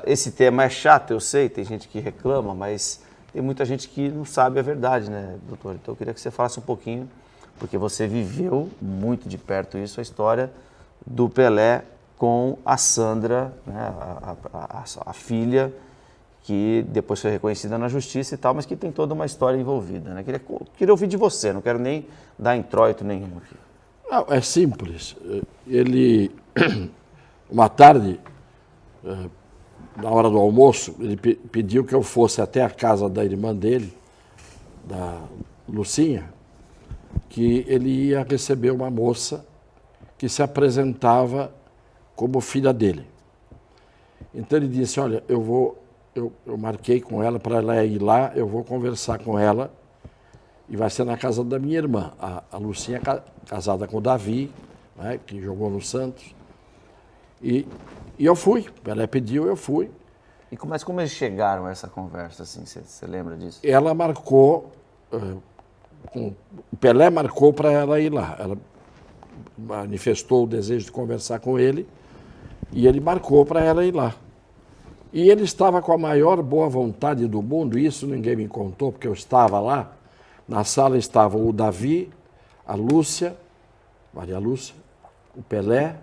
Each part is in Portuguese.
Esse tema é chato, eu sei, tem gente que reclama, mas tem muita gente que não sabe a verdade, né, doutor? Então eu queria que você falasse um pouquinho, porque você viveu muito de perto isso, a história do Pelé com a Sandra, né, a filha, que depois foi reconhecida na justiça e tal, mas que tem toda uma história envolvida, né? Queria ouvir de você, não quero nem dar introito nenhum aqui. Não, é simples. Uma tarde, na hora do almoço, ele pediu que eu fosse até a casa da irmã dele, da Lucinha, que ele ia receber uma moça que se apresentava como filha dele. Então ele disse, olha, eu marquei com ela para ela ir lá, eu vou conversar com ela e vai ser na casa da minha irmã. A Lucinha casada com o Davi, né, que jogou no Santos. E eu fui, ela pediu, eu fui. Mas como eles chegaram a essa conversa, assim, você lembra disso? Ela marcou, o Pelé marcou para ela ir lá. Ela manifestou o desejo de conversar com ele e ele marcou para ela ir lá. E ele estava com a maior boa vontade do mundo, isso ninguém me contou, porque eu estava lá. Na sala estavam o Davi, a Lúcia, Maria Lúcia, o Pelé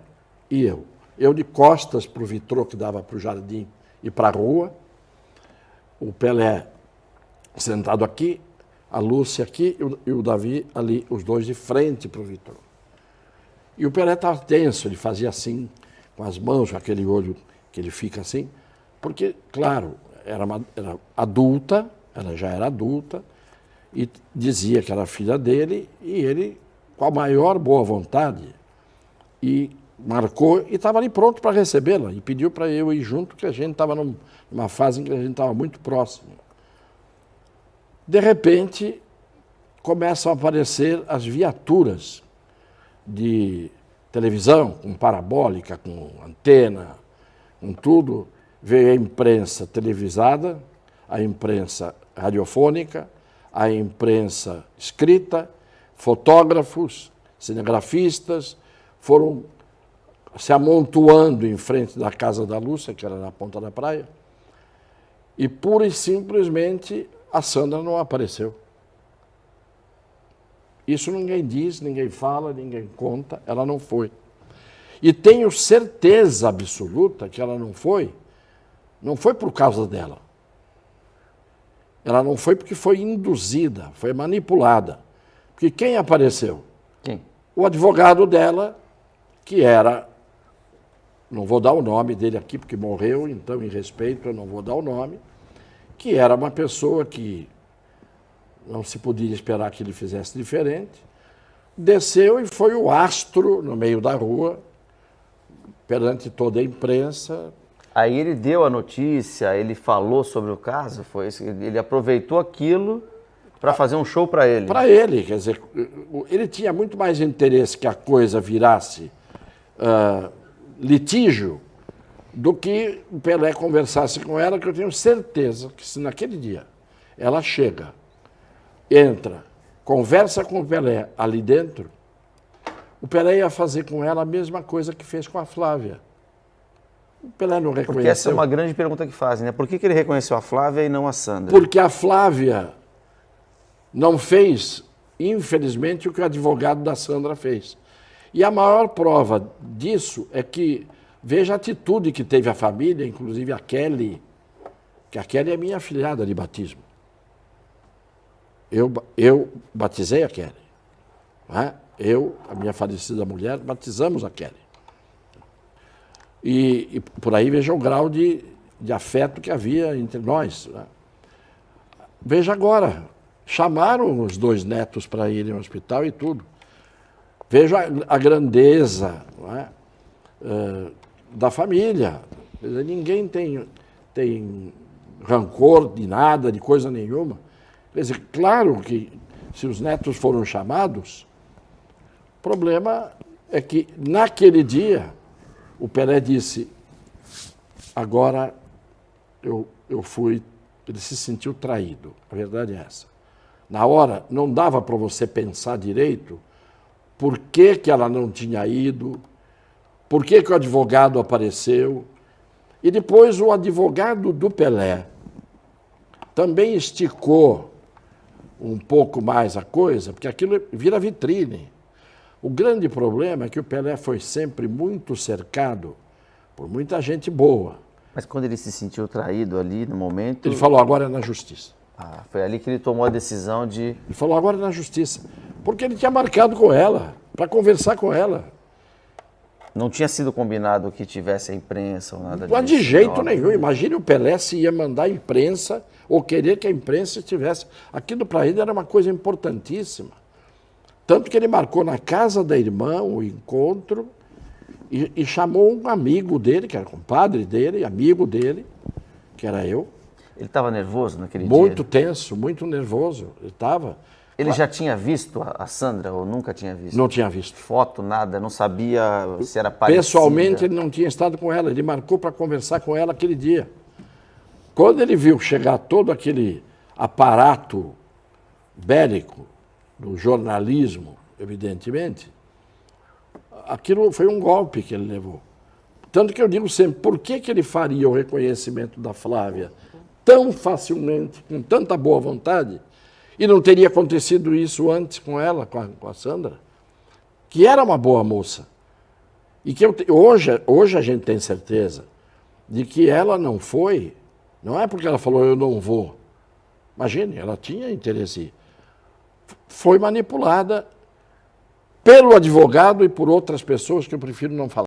e eu. Eu de costas para o vitrô que dava para o jardim e para a rua. O Pelé sentado aqui, a Lúcia aqui e o Davi ali, os dois de frente para o vitrô. E o Pelé estava tenso, ele fazia assim, com as mãos, com aquele olho que ele fica assim, porque, claro, era adulta, ela já era adulta, e dizia que era filha dele, e ele, com a maior boa vontade, e marcou e estava ali pronto para recebê-la, e pediu para eu ir junto, que a gente estava numa fase em que a gente estava muito próximo. De repente, começam a aparecer as viaturas de televisão, com parabólica, com antena, com tudo. Veio a imprensa televisada, a imprensa radiofônica, a imprensa escrita, fotógrafos, cinegrafistas, foram se amontoando em frente da casa da Lúcia, que era na ponta da praia, e pura e simplesmente a Sandra não apareceu. Isso ninguém diz, ninguém fala, ninguém conta, ela não foi. E tenho certeza absoluta que ela não foi por causa dela. Ela não foi porque foi induzida, foi manipulada. Porque quem apareceu? Quem? O advogado dela, que era, não vou dar o nome dele aqui porque morreu, então em respeito eu não vou dar o nome, que era uma pessoa que não se podia esperar que ele fizesse diferente, desceu e foi o astro no meio da rua, perante toda a imprensa. Aí ele deu a notícia, ele falou sobre o caso, foi isso? Ele aproveitou aquilo para fazer um show para ele? Para ele, quer dizer, ele tinha muito mais interesse que a coisa virasse litígio do que o Pelé conversasse com ela, que eu tenho certeza que se naquele dia ela chega, entra, conversa com o Pelé ali dentro, o Pelé ia fazer com ela a mesma coisa que fez com a Flávia. O Pelé não reconheceu. Porque essa é uma grande pergunta que fazem, né? Por que ele reconheceu a Flávia e não a Sandra? Porque a Flávia não fez, infelizmente, o que o advogado da Sandra fez. E a maior prova disso é que, veja a atitude que teve a família, inclusive a Kelly, que a Kelly é minha afilhada de batismo. Eu batizei a Kelly. Não é? Eu, a minha falecida mulher, batizamos a Kelly. E por aí veja o grau de afeto que havia entre nós. Né? Veja agora, chamaram os dois netos para irem ao hospital e tudo. Veja a grandeza, não é? Da família. Quer dizer, ninguém tem rancor de nada, de coisa nenhuma. Quer dizer, claro que se os netos foram chamados, o problema é que naquele dia o Pelé disse, agora eu fui, ele se sentiu traído, a verdade é essa. Na hora, não dava para você pensar direito por que ela não tinha ido, por que o advogado apareceu. E depois o advogado do Pelé também esticou um pouco mais a coisa, porque aquilo vira vitrine. O grande problema é que o Pelé foi sempre muito cercado por muita gente boa. Mas quando ele se sentiu traído ali no momento... Ele falou, agora é na justiça. Ah, foi ali que ele tomou a decisão de... Ele falou, agora é na justiça. Porque ele tinha marcado com ela, para conversar com ela. Não tinha sido combinado que tivesse a imprensa ou nada disso? Não, de jeito nenhum. Imagine o Pelé se ia mandar a imprensa ou querer que a imprensa estivesse. Aquilo para ele era uma coisa importantíssima. Tanto que ele marcou na casa da irmã o encontro e chamou um amigo dele, que era compadre dele, amigo dele, que era eu. Ele estava nervoso naquele dia? Muito tenso, muito nervoso. Ele estava. Ele já tinha visto a Sandra ou nunca tinha visto? Não tinha visto. Foto, nada, não sabia se era parecida? Pessoalmente, ele não tinha estado com ela. Ele marcou para conversar com ela aquele dia. Quando ele viu chegar todo aquele aparato bélico do jornalismo, evidentemente, aquilo foi um golpe que ele levou. Tanto que eu digo sempre, por que ele faria o reconhecimento da Flávia tão facilmente, com tanta boa vontade, e não teria acontecido isso antes com ela, com a Sandra, que era uma boa moça. E que hoje a gente tem certeza de que ela não foi, não é porque ela falou eu não vou. Imagine, ela tinha interesse. Foi manipulada pelo advogado e por outras pessoas que eu prefiro não falar.